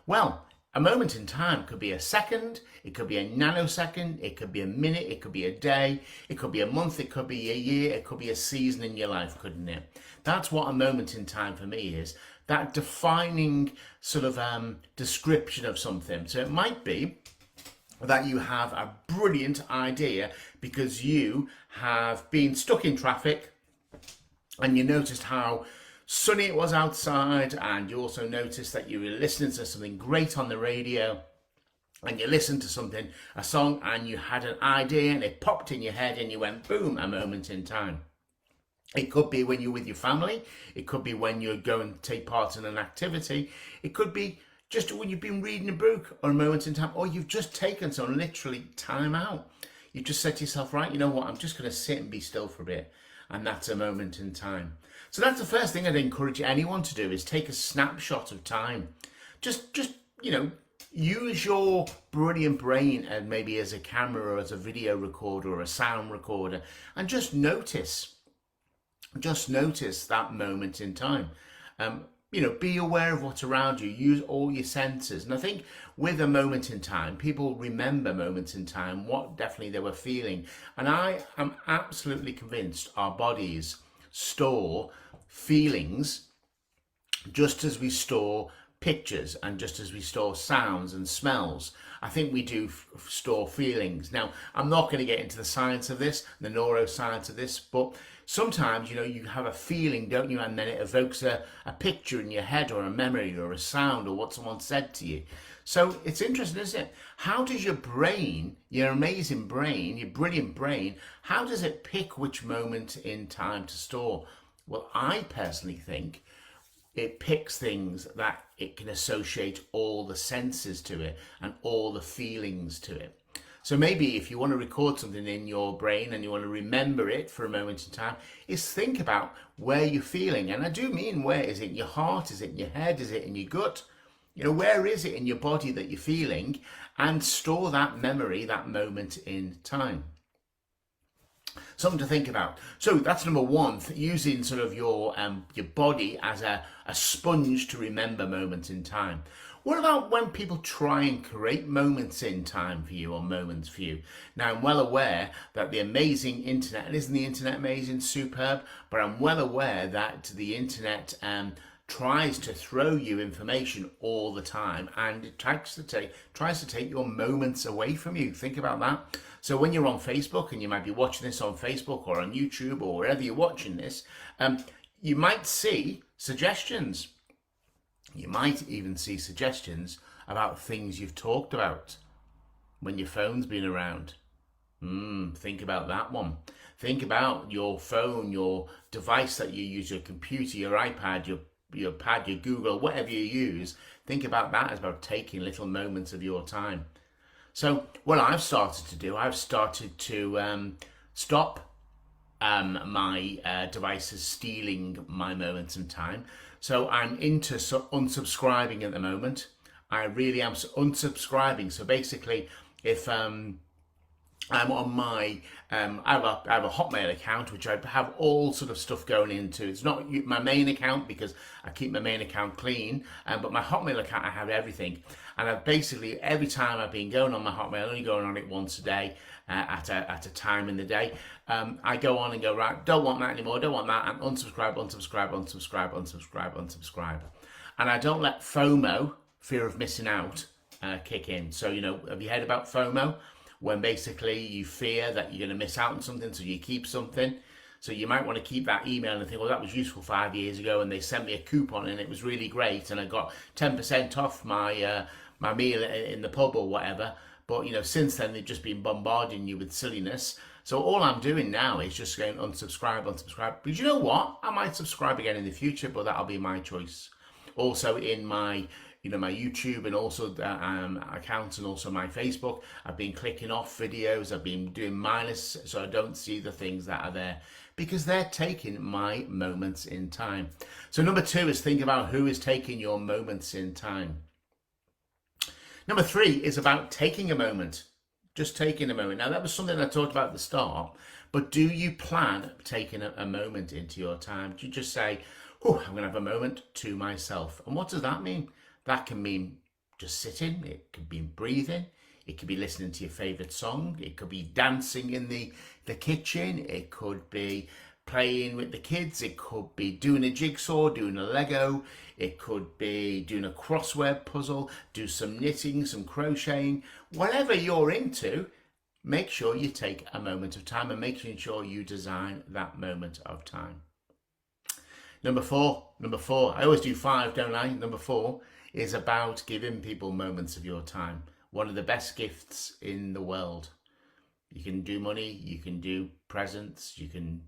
Well, a moment in time could be a second, it could be a nanosecond, it could be a minute, it could be a day, it could be a month, it could be a year, it could be a season in your life, couldn't it? That's what a moment in time for me is. That defining sort of description of something. So it might be that you have a brilliant idea because you have been stuck in traffic and you noticed how sunny it was outside, and you also noticed that you were listening to something great on the radio, and you listened to something, a song, and you had an idea and it popped in your head and you went boom, a moment in time. It could be when you're with your family, it could be when you're going to take part in an activity, it could be just when you've been reading a book or a moment in time, or you've just taken some literally time out. You just said to yourself, right, you know what, I'm just going to sit and be still for a bit. And that's a moment in time. So that's the first thing I'd encourage anyone to do, is take a snapshot of time. Just use your brilliant brain, and maybe as a camera or as a video recorder or a sound recorder, and just notice that moment in time. Be aware of what's around you, use all your senses. And I think with a moment in time, people remember moments in time, what definitely they were feeling. And I am absolutely convinced our bodies store feelings just as we store pictures and just as we store sounds and smells. I think we do store feelings. Now, I'm not going to get into the science of this, the neuroscience of this, but sometimes, you have a feeling, don't you? And then it evokes a picture in your head, or a memory, or a sound, or what someone said to you. So it's interesting, isn't it? How does your brain, your amazing brain, your brilliant brain, how does it pick which moment in time to store? Well, I personally think it picks things that it can associate all the senses to it and all the feelings to it. So maybe if you want to record something in your brain and you want to remember it for a moment in time, is think about where you're feeling. And I do mean, where is it in your heart? Is it in your head? Is it in your gut? Where is it in your body that you're feeling? And store that memory, that moment in time. Something to think about. So that's number one, using sort of your body as a sponge to remember moments in time. What about when people try and create moments in time for you, or moments for you? Now, I'm well aware that the amazing internet, and isn't the internet amazing, superb? But I'm well aware that the internet tries to throw you information all the time, and it tries to take your moments away from you. Think about that. So when you're on Facebook, and you might be watching this on Facebook or on YouTube or wherever you're watching this, you might see suggestions. You might even see suggestions about things you've talked about when your phone's been around. Think about that one. Think about your phone, your device that you use, your computer, your iPad, your pad, your Google, whatever you use. Think about that as about taking little moments of your time. So what I've started to do, I've started to stop my devices stealing my moments in time. So I'm into unsubscribing at the moment. I really am unsubscribing. So basically, if I'm on my, I have a Hotmail account, which I have all sort of stuff going into. It's not my main account because I keep my main account clean, but my Hotmail account, I have everything. And I've basically, every time I've been going on my Hotmail, only going on it once a day, at a time in the day, I go on and go, right, don't want that anymore, don't want that, and unsubscribe, unsubscribe, unsubscribe, unsubscribe, unsubscribe. And I don't let FOMO, fear of missing out, kick in. So, have you heard about FOMO? When basically you fear that you're going to miss out on something, so you keep something. So you might want to keep that email and think, well, that was useful 5 years ago, and they sent me a coupon and it was really great, and I got 10% off my my meal in the pub or whatever. But since then they've just been bombarding you with silliness. So all I'm doing now is just going unsubscribe, unsubscribe. But you know what? I might subscribe again in the future, but that'll be my choice. Also in my my YouTube and also accounts, and also my Facebook, I've been clicking off videos. I've been doing minus, so I don't see the things that are there, because they're taking my moments in time. So number 2 is think about who is taking your moments in time. Number 3 is about taking a moment, just taking a moment. Now, that was something I talked about at the start, but do you plan taking a moment into your time? Do you just say, oh, I'm going to have a moment to myself? And what does that mean? That can mean just sitting, it could be breathing, it could be listening to your favourite song, it could be dancing in the kitchen, it could be playing with the kids, it could be doing a jigsaw, doing a Lego, it could be doing a crossword puzzle, do some knitting, some crocheting, whatever you're into. Make sure you take a moment of time and making sure you design that moment of time. Number four, I always do 5, don't I? Number 4 is about giving people moments of your time. One of the best gifts in the world. You can do money, you can do presents, you can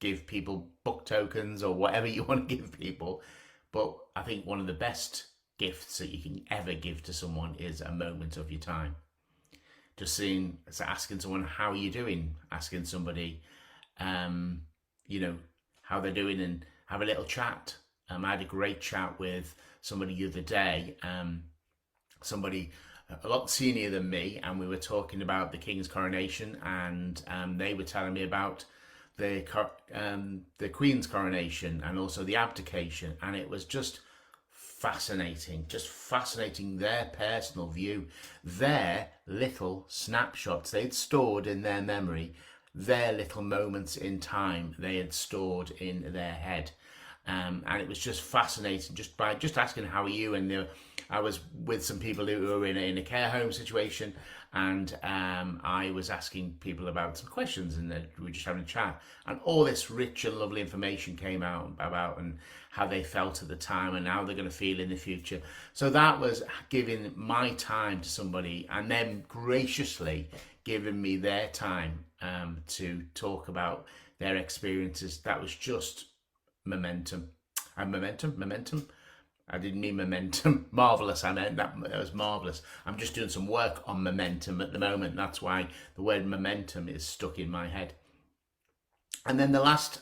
give people book tokens or whatever you want to give people. But I think one of the best gifts that you can ever give to someone is a moment of your time. Just asking someone, how are you doing? Asking somebody, you know, how they're doing, and have a little chat. I had a great chat with somebody the other day, somebody a lot senior than me, and we were talking about the King's coronation, and they were telling me about the Queen's coronation and also the abdication, and it was just fascinating their personal view, their little snapshots they'd stored in their memory, their little moments in time they had stored in their head. And it was just fascinating just by asking, how are you? And I was with some people who were in a care home situation, and I was asking people about some questions, and we were just having a chat, and all this rich and lovely information came out about and how they felt at the time and how they're going to feel in the future. So that was giving my time to somebody, and them graciously giving me their time to talk about their experiences. That was just momentum. Momentum. I didn't mean momentum. Marvelous. I meant that was marvelous. I'm just doing some work on momentum at the moment. That's why the word momentum is stuck in my head. And then the last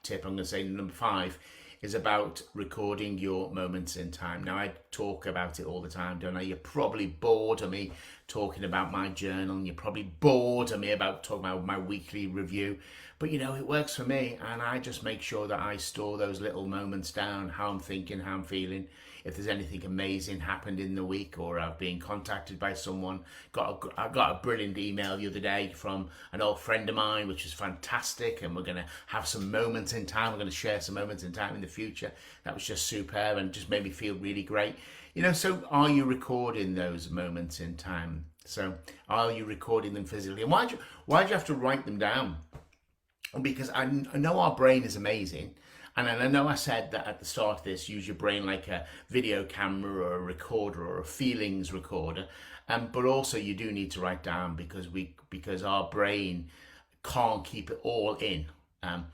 tip I'm going to say, number 5, is about recording your moments in time. Now, I talk about it all the time, don't I? You're probably bored of me talking about my journal, and you're probably bored of me about talking about my weekly review. But you know, it works for me, and I just make sure that I store those little moments down, how I'm thinking, how I'm feeling. If there's anything amazing happened in the week, or I've been contacted by someone. I got a brilliant email the other day from an old friend of mine, which is fantastic, and we're going to have some moments in time. We're going to share some moments in time in the future. That was just superb and just made me feel really great. You know, so are you recording those moments in time? So are you recording them physically? And why do you have to write them down? Because I know our brain is amazing. And I know I said that at the start of this, use your brain like a video camera or a recorder or a feelings recorder. But also you do need to write down, because our brain can't keep it all in.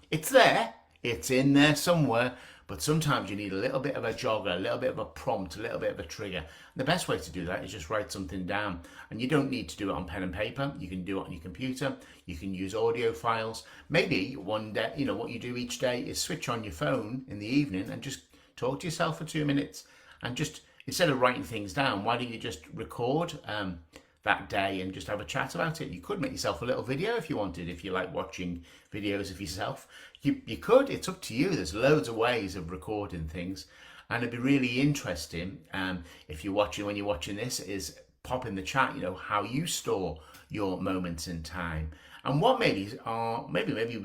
It's there, it's in there somewhere, but sometimes you need a little bit of a jogger, a little bit of a prompt, a little bit of a trigger. The best way to do that is just write something down. And you don't need to do it on pen and paper. You can do it on your computer. You can use audio files. Maybe one day, you know, what you do each day is switch on your phone in the evening and just talk to yourself for 2 minutes. And just, instead of writing things down, why don't you just record that day and just have a chat about it? You could make yourself a little video if you wanted, if you like watching videos of yourself. You could, it's up to you. There's loads of ways of recording things. And it'd be really interesting if you're watching, when you're watching this, is pop in the chat, you know, how you store your moments in time. And what maybe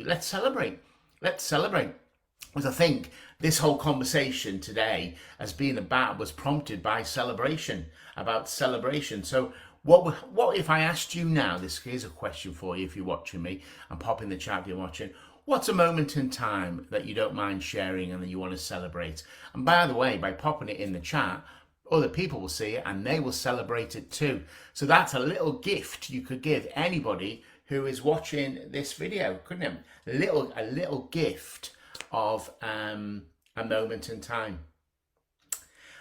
let's celebrate. Because I think this whole conversation today was prompted by celebration, about celebration. So what if I asked you now, here's a question for you if you're watching me, and pop in the chat if you're watching. What's a moment in time that you don't mind sharing and that you want to celebrate? And by the way, by popping it in the chat, other people will see it and they will celebrate it too. So that's a little gift you could give anybody who is watching this video, couldn't it? A little gift of a moment in time.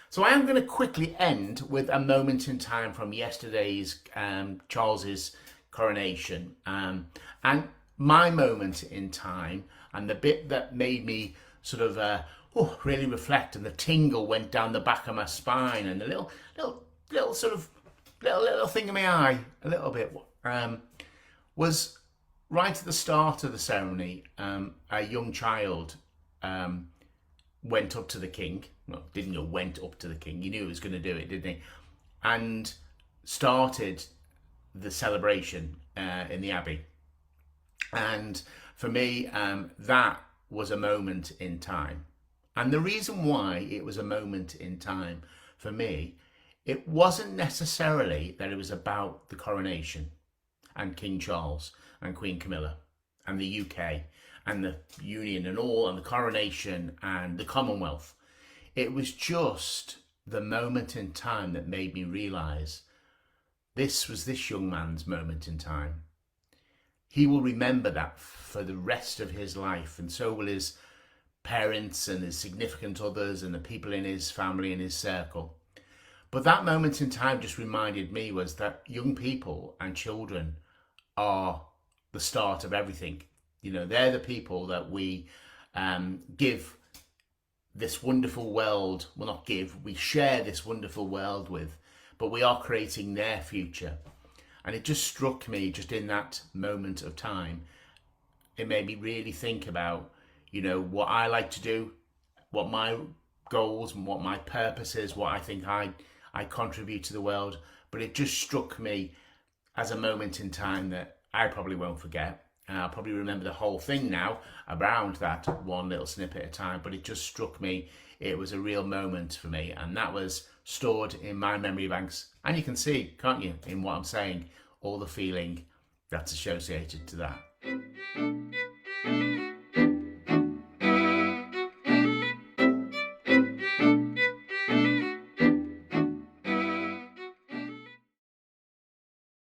So I am going to quickly end with a moment in time from yesterday's Charles's coronation. And my moment in time, and the bit that made me sort of really reflect, and the tingle went down the back of my spine, and the little thing in my eye, a little bit, was right at the start of the ceremony. A young child went up to the king, well, went up to the king. He knew he was going to do it, didn't he? And started the celebration in the Abbey. And for me, that was a moment in time. And the reason why it was a moment in time for me, it wasn't necessarily that it was about the coronation and King Charles and Queen Camilla and the UK and the Union and all, and the coronation and the Commonwealth. It was just the moment in time that made me realise this was this young man's moment in time. He will remember that for the rest of his life, and so will his parents and his significant others and the people in his family and his circle. But that moment in time just reminded me was that young people and children are the start of everything. You know, they're the people that we give this wonderful world, well, not give, we share this wonderful world with, but we are creating their future. And it just struck me just in that moment of time. It made me really think about, you know, what I like to do, what my goals and what my purpose is, what I think I contribute to the world. But it just struck me as a moment in time that I probably won't forget. And I'll probably remember the whole thing now around that one little snippet at a time. But it just struck me, it was a real moment for me. And that was stored in my memory banks. And you can see, can't you, in what I'm saying, all the feeling that's associated to that.